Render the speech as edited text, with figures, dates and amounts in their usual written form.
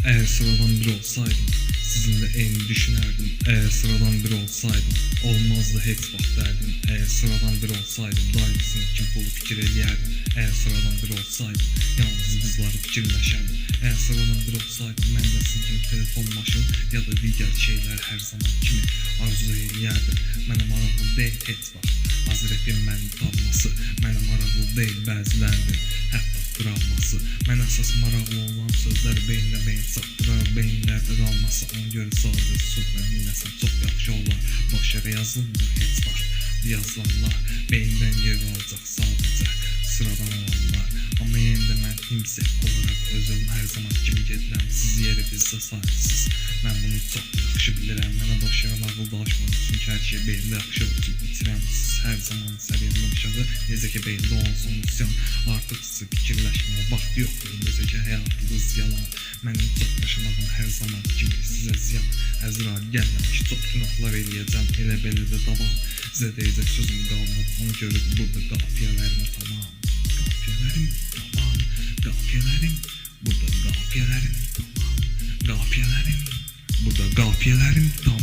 Eğer sıradan biri olsaydım sizinle eyni düşünerdim. Eğer sıradan biri olsaydım olmazdı heç vaxt derdim. Eğer sıradan biri olsaydım dairəsini kim bulup fikir eləyərdim. Eğer sıradan biri olsaydım yalnız qızları fikirləşərdim. Eğer sıradan biri olsaydım mən də sizin kimi telefon, maşın ya da digər şeylər hər zaman kimi arzu eləyərdim. Mənə maraqlı deyil heç vaxt Hazretin məni tanıması, mənə maraqlı deyil bəzilərinin hətta travması. Mən əsas maraqlı olan sözlər beynlə beyin çatdırar, beyinlərdə qalması. Ona görə sadəcə susub dinləsəm çox yaxşı olar. Boş yerə yazılmır heç vaxt yazılanlar, beyindən yer alacaq sadəcə sıradan olanlar. Amma yenə də mən himsek olaraq özüm hər zaman kimi gedirəm. Siz yeri bizdə sahibsiz. Mən bunu çox yaxşı bilirəm. Mənə boş yerə nağıl danışmadım, çünki hər şey beyində yaxşı ölçüb bitirəm. Siz hər zaman səviyyəmdən aşağı, necə ki beyində olsun üsyan. Artıq sizi fikirləşməyə vaxt yoxdur, necə ki həyatınız yalan. Mənim çox yaşamağım hər zaman kimi sizə ziyan. Əzrail gəlməmiş çox günahlar eləyəcəm, elə belə də davam. Sizə deyəcək sözüm qalmadı, ona görə burada qafiyələrim tamam. Qafiyələrim tamam, qafiyələrim, burada qafiyələrim tamam. Qafiyələrim, burada qafiyələrim tamam.